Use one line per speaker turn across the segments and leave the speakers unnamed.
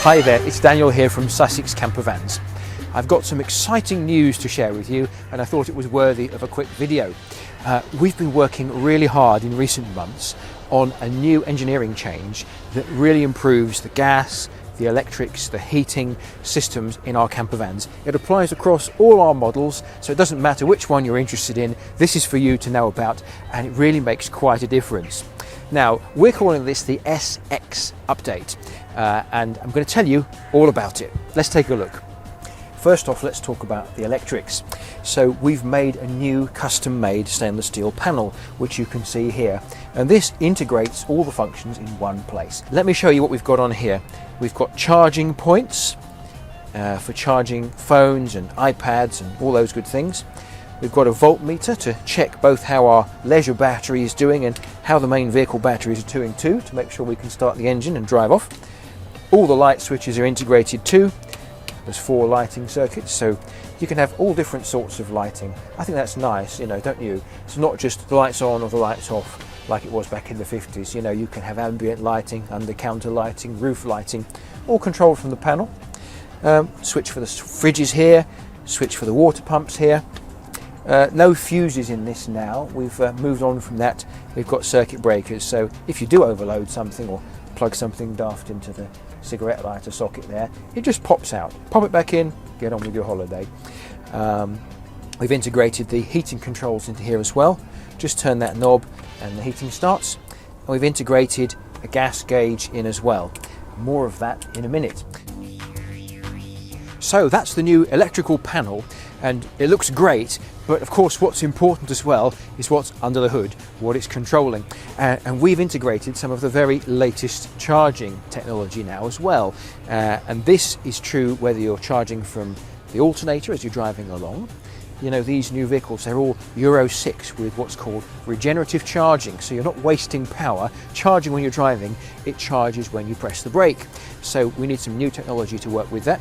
Hi there, it's Daniel here from Sussex Campervans. I've got some exciting news to share with you and I thought it was worthy of a quick video. We've been working really hard in recent months on a new engineering change that really improves the gas, the electrics, the heating systems in our campervans. It applies across all our models, so it doesn't matter which one you're interested in, this is for you to know about, and it really makes quite a difference. Now, we're calling this the SX update, and I'm going to tell you all about it. Let's take a look. First off, let's talk about the electrics. So we've made a new custom-made stainless steel panel, which you can see here. And this integrates all the functions in one place. Let me show you what we've got on here. We've got charging points for charging phones and iPads and all those good things. We've got a voltmeter to check both how our leisure battery is doing and how the main vehicle batteries are doing too, to make sure we can start the engine and drive off. All the light switches are integrated too. There's 4 lighting circuits, so you can have all different sorts of lighting. I think that's nice, you know, don't you? It's not just the lights on or the lights off like it was back in the 50s. You know, you can have ambient lighting, under-counter lighting, roof lighting, all controlled from the panel. Switch for the fridges here, switch for the water pumps here. No fuses in this now. We've moved on from that. We've got circuit breakers, so if you do overload something or plug something daft into the cigarette lighter socket there, it just pops out. Pop it back in, get on with your holiday. We've integrated the heating controls into here as well. Just turn that knob and the heating starts. And we've integrated a gas gauge in as well. More of that in a minute. So that's the new electrical panel, and it looks great, but of course what's important as well is what's under the hood, what it's controlling. And we've integrated some of the very latest charging technology now as well. And this is true whether you're charging from the alternator as you're driving along. You know, these new vehicles, they're all Euro 6 with what's called regenerative charging, so you're not wasting power charging when you're driving, it charges when you press the brake. So we need some new technology to work with that.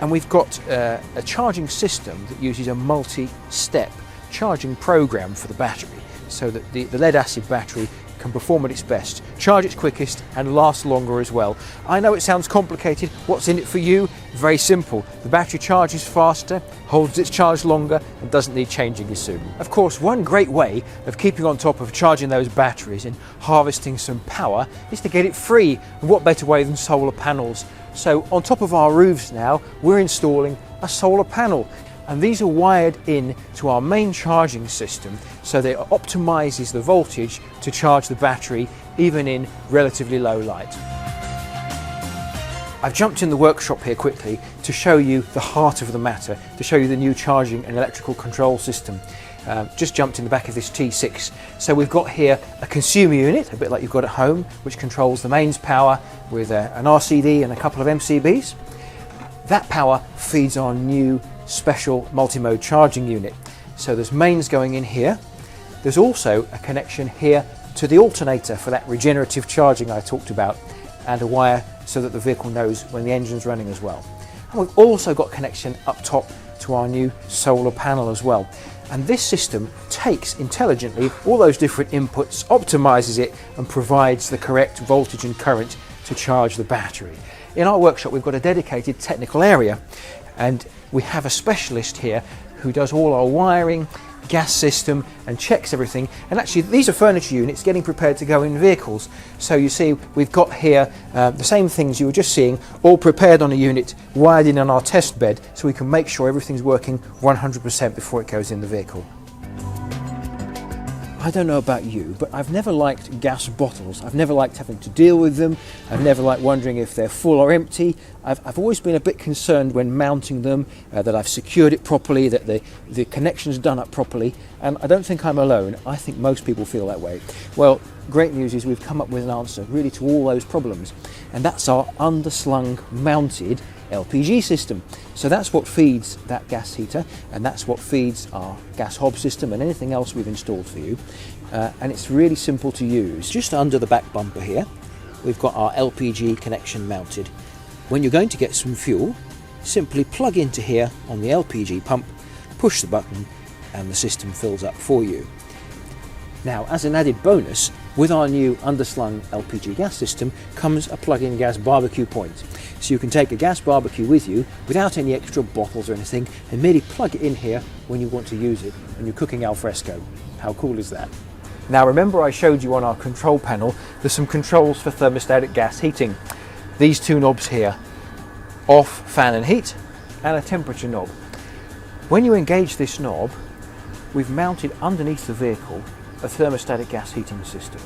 And we've got a charging system that uses a multi-step charging program for the battery, so that the lead acid battery can perform at its best, charge its quickest and last longer as well. I know it sounds complicated. What's in it for you? Very simple. The battery charges faster, holds its charge longer and doesn't need changing as soon. Of course, one great way of keeping on top of charging those batteries and harvesting some power is to get it free. And what better way than solar panels? So on top of our roofs now, we're installing a solar panel. And these are wired in to our main charging system so that it optimizes the voltage to charge the battery even in relatively low light. I've jumped in the workshop here quickly to show you the heart of the matter, to show you the new charging and electrical control system. Just jumped in the back of this T6. So we've got here a consumer unit, a bit like you've got at home, which controls the mains power with an RCD and a couple of MCBs. That power feeds our new special multi-mode charging unit. So there's mains going in here. There's also a connection here to the alternator for that regenerative charging I talked about, and a wire so that the vehicle knows when the engine's running as well. And we've also got connection up top to our new solar panel as well. And this system takes intelligently all those different inputs, optimizes it and provides the correct voltage and current to charge the battery. In our workshop we've got a dedicated technical area, and we have a specialist here who does all our wiring, gas system and checks everything. And actually these are furniture units getting prepared to go in vehicles. So you see we've got here the same things you were just seeing, all prepared on a unit, wired in on our test bed, so we can make sure everything's working 100% before it goes in the vehicle. I don't know about you, but I've never liked gas bottles. I've never liked having to deal with them. I've never liked wondering if they're full or empty. I've always been a bit concerned when mounting them, that I've secured it properly, that the connection's done up properly, and I don't think I'm alone. I think most people feel that way. Well, great news is we've come up with an answer really to all those problems, and that's our underslung mounted LPG system. So that's what feeds that gas heater, and that's what feeds our gas hob system and anything else we've installed for you. And it's really simple to use. Just under the back bumper here, we've got our LPG connection mounted. When you're going to get some fuel, simply plug into here on the LPG pump, push the button, and the system fills up for you. Now, as an added bonus, With our new underslung LPG gas system comes a plug-in gas barbecue point. So you can take a gas barbecue with you without any extra bottles or anything and merely plug it in here when you want to use it when you're cooking al fresco. How cool is that? Now remember I showed you on our control panel there's some controls for thermostatic gas heating. These two knobs here, off, fan and heat, and a temperature knob. When you engage this knob, we've mounted underneath the vehicle a thermostatic gas heating system.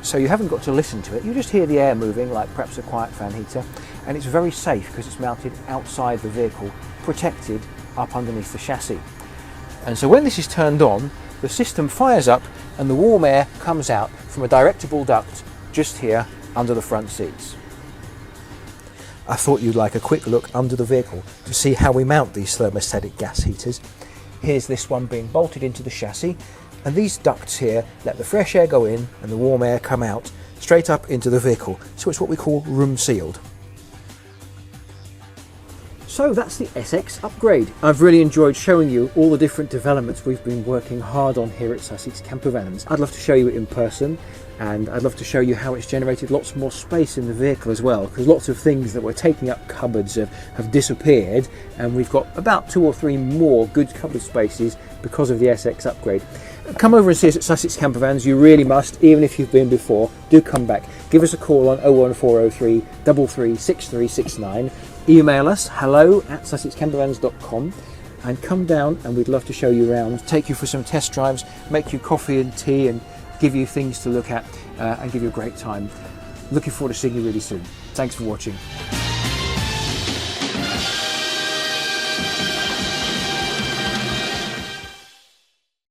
So you haven't got to listen to it, you just hear the air moving like perhaps a quiet fan heater, and it's very safe because it's mounted outside the vehicle, protected up underneath the chassis. And so when this is turned on, the system fires up and the warm air comes out from a directable duct just here under the front seats. I thought you'd like a quick look under the vehicle to see how we mount these thermostatic gas heaters. Here's this one being bolted into the chassis, and these ducts here let the fresh air go in and the warm air come out straight up into the vehicle, so it's what we call room sealed. So that's the SX upgrade. I've really enjoyed showing you all the different developments we've been working hard on here at Sussex Campervans. I'd love to show you it in person, and I'd love to show you how it's generated lots more space in the vehicle as well, because lots of things that were taking up cupboards have disappeared, and we've got about 2 or 3 more good cupboard spaces because of the SX upgrade. Come over and see us at Sussex Campervans, you really must, even if you've been before. Do come back. Give us a call on 01403 336369. Email us hello@sussexcampervans.com and come down and we'd love to show you around, take you for some test drives, make you coffee and tea and give you things to look at and give you a great time. Looking forward to seeing you really soon. Thanks for watching.